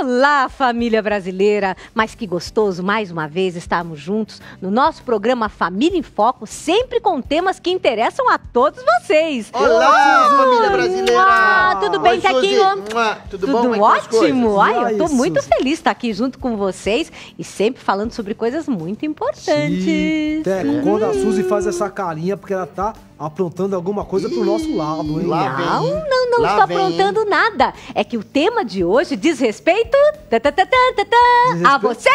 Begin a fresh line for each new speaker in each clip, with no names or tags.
Olá, família brasileira! Mas que gostoso, mais uma vez, estarmos juntos no nosso programa Família em Foco, sempre com temas que interessam a todos vocês.
Olá, família brasileira!
Tudo bem, Tequinho?
Tudo bom?
Tudo ótimo! Ai, eu tô muito feliz de estar aqui junto com vocês e sempre falando sobre coisas muito importantes.
Teco, quando a Suzy faz essa carinha, porque ela tá aprontando alguma coisa pro nosso lado, hein?
Não estou aprontando nada. É que o tema de hoje diz respeito a vocês.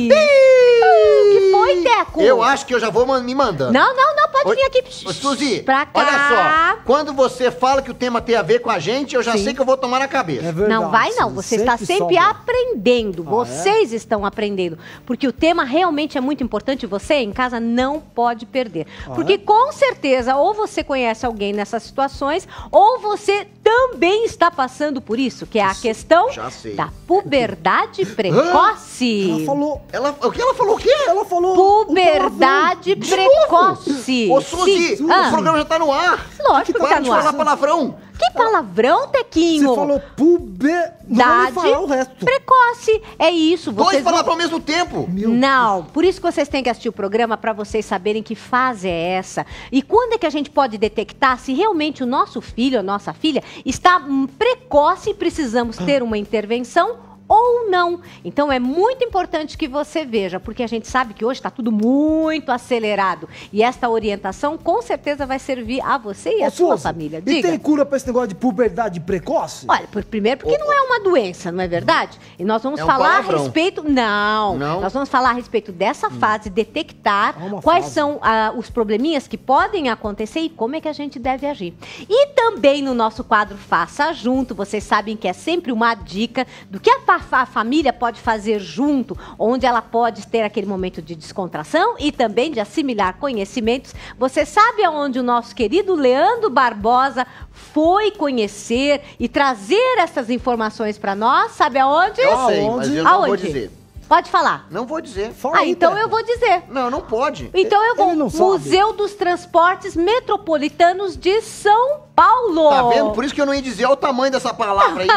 Que foi, Teco?
Eu acho que eu já vou me mandando.
Não, pode vir aqui.
Suzy,
pra cá.
olha só. Quando você fala que o tema tem a ver com a gente, eu já sei que eu vou tomar na cabeça.
É verdade,
não vai não, você está sempre aprendendo. Vocês estão aprendendo. Porque o tema realmente é muito importante e você em casa não pode perder. Porque com certeza, ou você conhece alguém nessas situações, ou você também está passando por isso, que é a questão da puberdade precoce.
Ela falou...
O que ela falou? O quê?
Ela falou...
Puberdade precoce.
Ô, Suzy, o programa já tá no ar.
Lógico que tá no ar.
Falar palavrão.
Que palavrão, Tequinho?
Você falou puberdade
precoce. É isso.
Dois palavrões ao mesmo tempo.
Não, por isso que vocês têm que assistir o programa para vocês saberem que fase é essa. E quando é que a gente pode detectar se realmente o nosso filho ou nossa filha está precoce e precisamos ter uma intervenção ou não. Então é muito importante que você veja, porque a gente sabe que hoje está tudo muito acelerado. E esta orientação com certeza vai servir a você e a sua família. Diga.
E tem cura para esse negócio de puberdade precoce?
Olha, primeiro porque não é uma doença, não é verdade? E nós vamos falar a respeito... Não, nós vamos falar a respeito dessa fase, detectar quais são os probleminhas que podem acontecer e como é que a gente deve agir. E também no nosso quadro Faça Junto, vocês sabem que é sempre uma dica do que a família pode fazer junto, onde ela pode ter aquele momento de descontração e também de assimilar conhecimentos. Você sabe aonde o nosso querido Leandro Barbosa foi conhecer e trazer essas informações para nós? Sabe aonde?
Eu sei, mas eu não vou dizer.
Pode falar.
Não vou dizer.
Então eu vou dizer.
Não pode.
Então eu vou. Museu dos Transportes Metropolitanos de São Paulo.
Tá vendo? Por isso que eu não ia dizer o tamanho dessa palavra aí.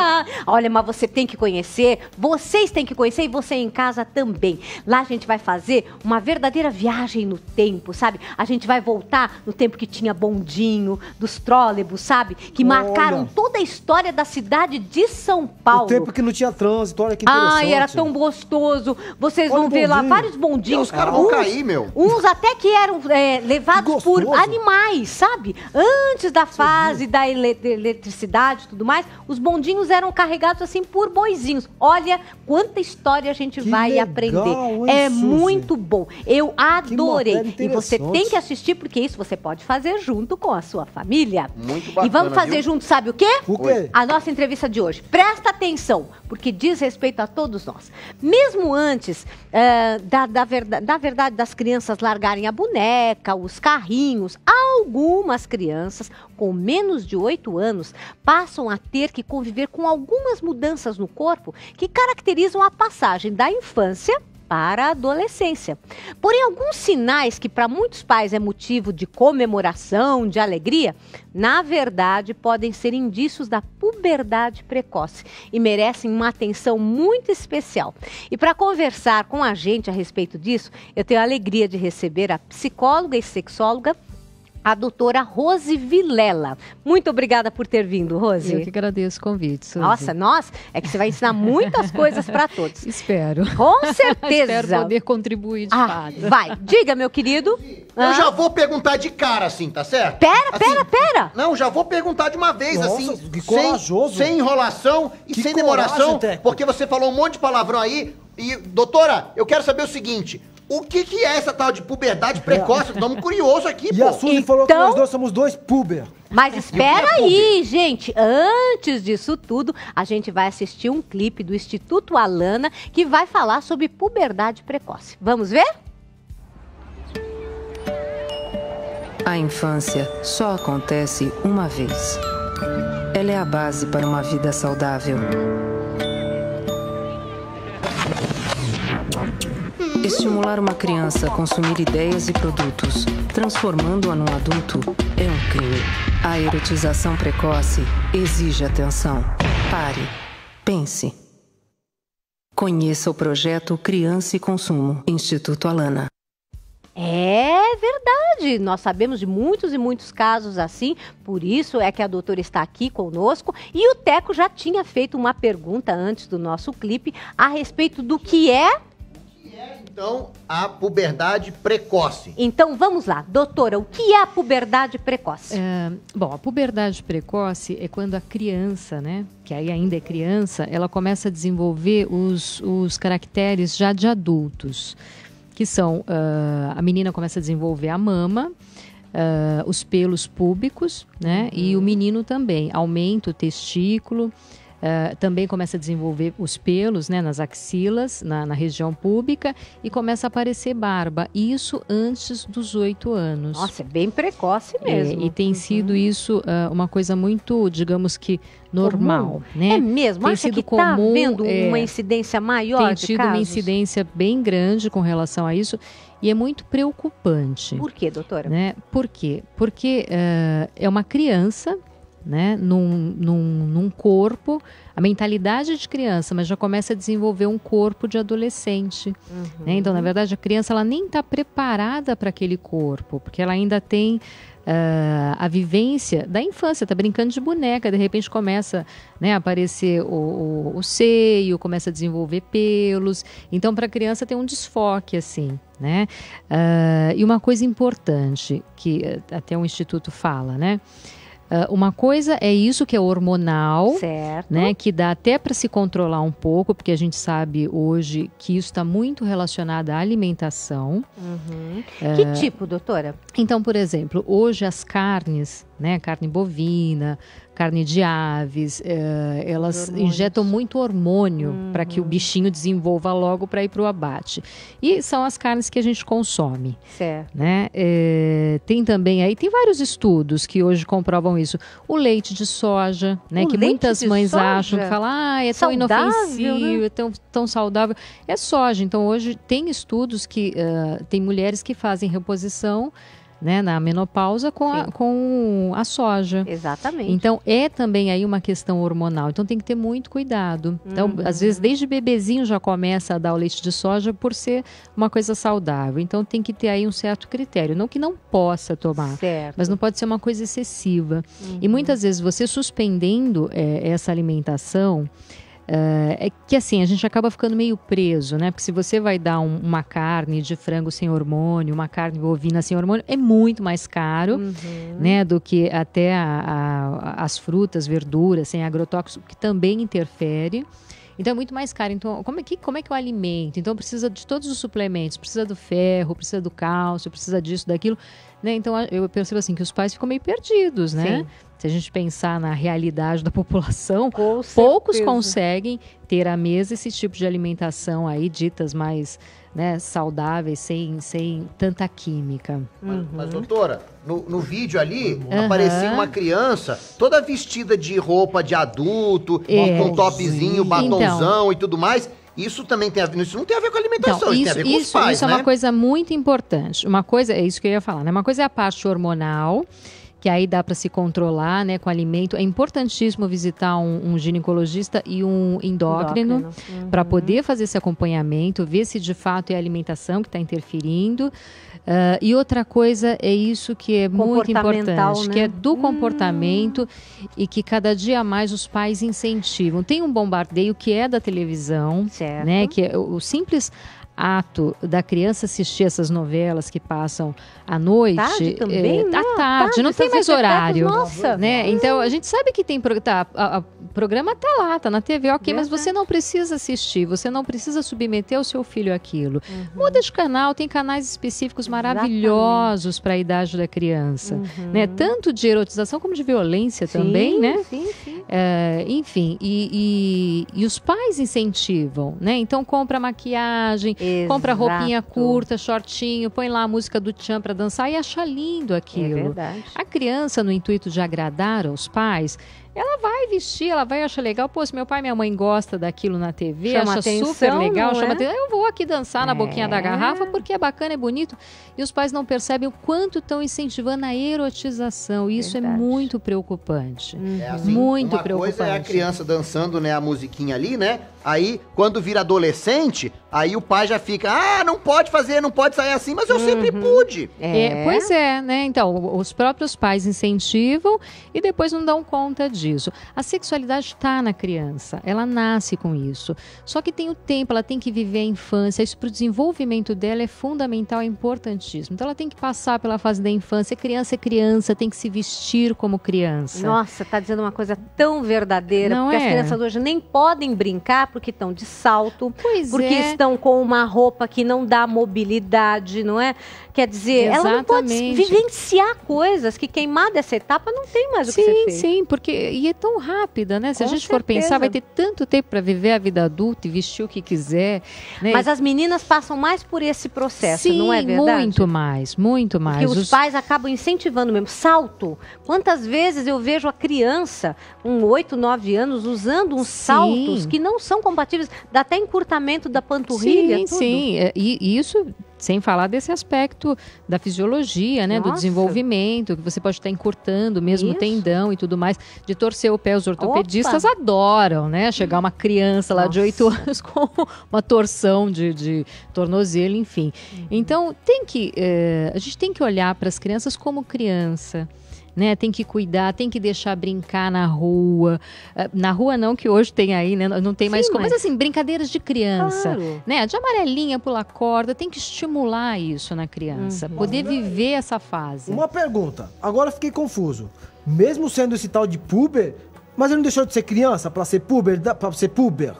Olha, mas você tem que conhecer, vocês têm que conhecer e você em casa também. Lá a gente vai fazer uma verdadeira viagem no tempo, sabe? A gente vai voltar no tempo que tinha bondinho, dos trólebus, sabe? Que marcaram toda a história da cidade de São Paulo.
O tempo que não tinha trânsito, olha que interessante.
Ai, era tão gostoso. Vocês vão ver lá vários bondinhos.
Os caras vão cair, meu.
Uns até que eram levados por animais, sabe? Antes da fase da eletricidade e tudo mais, os bondinhos eram carregados assim por boizinhos. Olha quanta história a gente vai aprender. É muito bom. Eu adorei. E você tem que assistir porque isso você pode fazer junto com a sua família.
Muito bacana,
e vamos fazer junto, sabe o quê?
O quê?
A nossa entrevista de hoje. Presta atenção, porque diz respeito a todos nós. Mesmo antes da verdade das crianças largarem a boneca, os carrinhos, algumas crianças com menos de 8 anos passam a ter que conviver com algumas mudanças no corpo que caracterizam a passagem da infância para a adolescência. Porém, alguns sinais que para muitos pais é motivo de comemoração, de alegria, na verdade podem ser indícios da puberdade precoce e merecem uma atenção muito especial. E para conversar com a gente a respeito disso, eu tenho a alegria de receber a psicóloga e sexóloga, a doutora Rose Vilela. Muito obrigada por ter vindo, Rose.
Eu que agradeço o convite, Suzy.
Nossa, é que você vai ensinar muitas coisas para todos.
Espero.
Com certeza.
Espero poder contribuir de fato.
Vai, diga, meu querido.
Eu já vou perguntar de cara, assim, tá certo?
Pera.
Não, já vou perguntar de uma vez, assim.
Que corajoso.
Sem enrolação e sem demoração, porque você falou um monte de palavrão aí. E, doutora, eu quero saber o seguinte... O que é essa tal de puberdade precoce? Estamos curiosos aqui,
E a Suzy falou que nós dois somos dois puber.
Mas espera aí, gente. Antes disso tudo, a gente vai assistir um clipe do Instituto Alana que vai falar sobre puberdade precoce. Vamos ver?
A infância só acontece uma vez. Ela é a base para uma vida saudável. Estimular uma criança a consumir ideias e produtos, transformando-a num adulto, é um crime. A erotização precoce exige atenção. Pare. Pense. Conheça o projeto Criança e Consumo, Instituto Alana.
É verdade, nós sabemos de muitos e muitos casos assim, por isso é que a doutora está aqui conosco. E o Teco já tinha feito uma pergunta antes do nosso clipe a respeito do que é...
Então, a puberdade precoce.
Então, vamos lá. Doutora, o que é a puberdade precoce?
Bom, a puberdade precoce é quando a criança, né, que aí ainda é criança, ela começa a desenvolver os caracteres já de adultos, que são, a menina começa a desenvolver a mama, os pelos púbicos, né, e o menino também, aumenta o testículo, também começa a desenvolver os pelos, né, nas axilas, na região púbica, e começa a aparecer barba. Isso antes dos 8 anos.
Nossa, é bem precoce mesmo.
E tem sido isso uma coisa muito, digamos que, normal. Né?
É mesmo?
Tem
Acha
sido
que está havendo uma incidência maior de
casos? Tem tido uma incidência bem grande com relação a isso. E é muito preocupante.
Por quê, doutora?
Né? Por quê? Porque é uma criança... Né, num corpo, a mentalidade de criança, mas já começa a desenvolver um corpo de adolescente. Né? Então, na verdade, a criança ela nem está preparada para aquele corpo, porque ela ainda tem a vivência da infância, está brincando de boneca, de repente começa, né, a aparecer o seio, começa a desenvolver pelos. Então, para a criança tem um desfoque assim. Né? E uma coisa importante, que até o Instituto fala, né? Uma coisa é isso que é hormonal,
certo,
né, que dá até para se controlar um pouco, porque a gente sabe hoje que isso está muito relacionado à alimentação.
Que tipo, doutora?
Então, por exemplo, hoje as carnes, né, carne bovina, carne de aves, elas injetam muito hormônio para que o bichinho desenvolva logo para ir para o abate. E são as carnes que a gente consome.
Certo.
Né? Tem também aí, tem vários estudos que hoje comprovam isso. O leite de soja, né, que muitas mães acham, que falam, é tão inofensivo, né? É tão saudável. É soja. Então hoje tem estudos que tem mulheres que fazem reposição, né, na menopausa com a soja.
Exatamente.
Então, é também aí uma questão hormonal. Então, tem que ter muito cuidado. Então, às vezes, desde bebezinho já começa a dar o leite de soja por ser uma coisa saudável. Então, tem que ter aí um certo critério. Não que não possa tomar,
certo,
mas não pode ser uma coisa excessiva. E muitas vezes, você suspendendo essa alimentação... é que assim, a gente acaba ficando meio preso, né? Porque se você vai dar uma carne de frango sem hormônio, uma carne bovina sem hormônio, é muito mais caro, né? Do que até as frutas, verduras sem agrotóxico, que também interfere. Então é muito mais caro. Então, como é que eu alimento? Então precisa de todos os suplementos, precisa do ferro, precisa do cálcio, precisa disso, daquilo. Né? Então eu percebo assim que os pais ficam meio perdidos, né? Sim. Se a gente pensar na realidade da população, poucos conseguem ter à mesa esse tipo de alimentação aí, ditas mais, né, saudáveis, sem tanta química.
Mas doutora, no vídeo ali, aparecia uma criança toda vestida de roupa de adulto, com topzinho, batonzão e tudo mais. Isso também tem a ver, isso não tem a ver com a alimentação, isso tem a ver com os pais,
isso, né? É uma coisa muito importante. Uma coisa, é isso que eu ia falar, né? Uma coisa é a parte hormonal, que aí dá para se controlar, né, com alimento. É importantíssimo visitar um ginecologista e um endócrino para poder fazer esse acompanhamento, ver se de fato é a alimentação que está interferindo. E outra coisa é isso que é muito importante, né? Que é do comportamento e que cada dia mais os pais incentivam. Tem um bombardeio que é da televisão, certo, né, que é o simples ato da criança assistir essas novelas que passam à noite.
Tarde também,
à tarde, não tem mais horário.
Nossa.
Né? Então, a gente sabe que tem programa tá lá, tá na TV, ok, mas você não precisa assistir, você não precisa submeter o seu filho àquilo. Muda de canal, tem canais específicos maravilhosos para a idade da criança. Né? Tanto de erotização como de violência também, né?
Sim.
Enfim, e os pais incentivam, né? Então compra maquiagem, compra roupinha curta, shortinho, põe lá a música do Tchan para dançar e acha lindo aquilo.
É verdade.
A criança, no intuito de agradar aos pais, ela vai vestir, ela vai achar legal. Pô, se meu pai e minha mãe gostam daquilo na TV,
chama
acha
atenção,
super legal,
não
chama
é?
atenção. Eu vou aqui dançar na boquinha da garrafa porque é bacana, é bonito. E os pais não percebem o quanto estão incentivando a erotização. E isso é muito preocupante.
Assim,
muito
uma
preocupante.
coisa é a criança dançando, né, a musiquinha ali, né? Aí, quando vira adolescente, aí o pai já fica, não pode fazer, não pode sair assim, mas eu sempre pude.
Pois é, né? Então, os próprios pais incentivam e depois não dão conta disso. A sexualidade está na criança, ela nasce com isso. Só que tem o tempo, ela tem que viver a infância, isso para o desenvolvimento dela é fundamental, é importantíssimo. Então, ela tem que passar pela fase da infância. Criança é criança, tem que se vestir como criança.
Nossa, tá dizendo uma coisa tão verdadeira,
Não
porque
é?
as crianças hoje nem podem brincar porque estão de salto,
Pois
porque
é.
estão com uma roupa que não dá mobilidade, não é? Quer dizer, ela não pode
Exatamente.
vivenciar coisas que queimada essa etapa não tem mais o que ser feito.
Sim, porque e é tão rápida, né? Se a
Com
gente for
certeza.
pensar, vai ter tanto tempo para viver a vida adulta e vestir o que quiser, né?
Mas as meninas passam mais por esse processo,
Sim,
não é verdade?
muito mais, muito mais.
Porque os pais acabam incentivando mesmo. Salto. Quantas vezes eu vejo a criança, com 8, 9 anos, usando uns saltos que não são compatíveis, dá até encurtamento da panturrilha,
Sim,
tudo.
sim. E isso sem falar desse aspecto da fisiologia, né? Do
Nossa.
desenvolvimento, que você pode estar encurtando mesmo o
Isso.
tendão e tudo mais. De torcer o pé, os ortopedistas adoram, né? Chegar uma criança lá de 8 anos com uma torção de tornozelo, enfim. Então, a gente tem que olhar para as crianças como criança. Né? Tem que cuidar, tem que deixar brincar na rua. Na rua não, que hoje tem aí, né? Não tem mais como. Mas assim, brincadeiras de criança.
Claro.
Né? De amarelinha, pular corda, tem que estimular isso na criança. Poder viver essa fase.
Uma pergunta, agora eu fiquei confuso. Mesmo sendo esse tal de puber, mas ele não deixou de ser criança pra ser puber? Pra ser puber?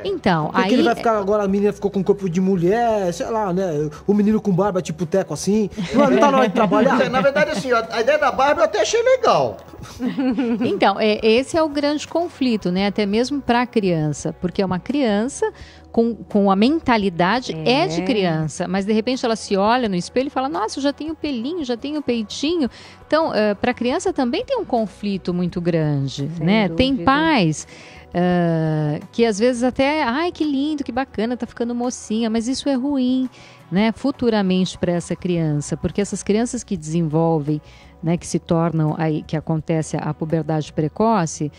Então,
Porque
aí...
ele vai ficar agora, a menina ficou com corpo de mulher, sei lá, né? O menino com barba tipo teco assim. Não tá na hora de trabalhar?
Na verdade, assim, a ideia da Barbie eu até achei legal.
Então, esse é o grande conflito, né? Até mesmo para a criança, porque é uma criança com a mentalidade de criança, mas de repente ela se olha no espelho e fala, nossa, eu já tenho pelinho, já tenho peitinho. Então, para a criança também tem um conflito muito grande, né? Tem pais que às vezes até, ai, que lindo, que bacana, tá ficando mocinha, mas isso é ruim, né? Futuramente para essa criança, porque essas crianças que desenvolvem, né, que se tornam, aí, que acontece a puberdade precoce,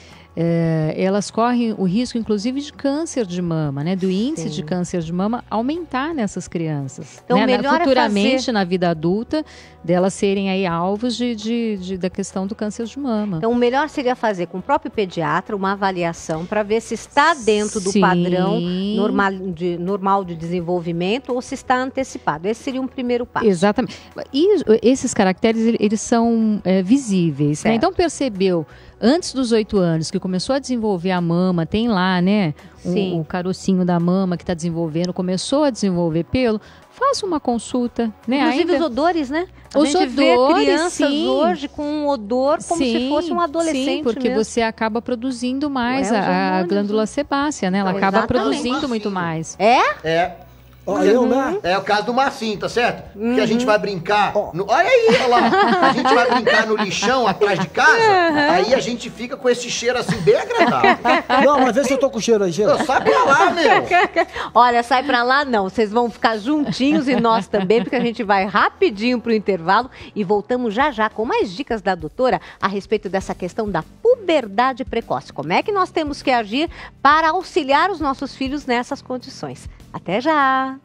elas correm o risco, inclusive, de câncer de mama, né, do índice de câncer de mama aumentar nessas crianças.
Então,
né,
melhor
futuramente, na vida adulta, delas serem aí alvos da questão do câncer de mama.
Então, o melhor seria fazer com o próprio pediatra uma avaliação para ver se está dentro do padrão normal de desenvolvimento ou se está antecipado. Esse seria um primeiro passo.
Exatamente. E esses caracteres, eles são visíveis, né? Então, percebeu, antes dos 8 anos, que começou a desenvolver a mama, tem lá, né, o carocinho da mama que está desenvolvendo, começou a desenvolver pelo, faça uma consulta, né?
Inclusive os odores, né? A gente vê crianças hoje com um odor como se fosse um adolescente.
Sim, porque
mesmo.
você acaba produzindo mais a glândula sebácea, né? Ela acaba produzindo muito mais.
É o caso do Marcinho, tá certo? Que a gente vai brincar. Olha aí, olha lá. A gente vai brincar no lixão atrás de casa. Aí a gente fica com esse cheiro assim bem agradável.
Não, mas vê se eu tô com cheiro aí, cheiro.
Sai pra lá, meu.
Olha, sai pra lá não. Vocês vão ficar juntinhos e nós também, porque a gente vai rapidinho pro intervalo e voltamos já já com mais dicas da doutora a respeito dessa questão da puberdade precoce. Como é que nós temos que agir para auxiliar os nossos filhos nessas condições? Até já!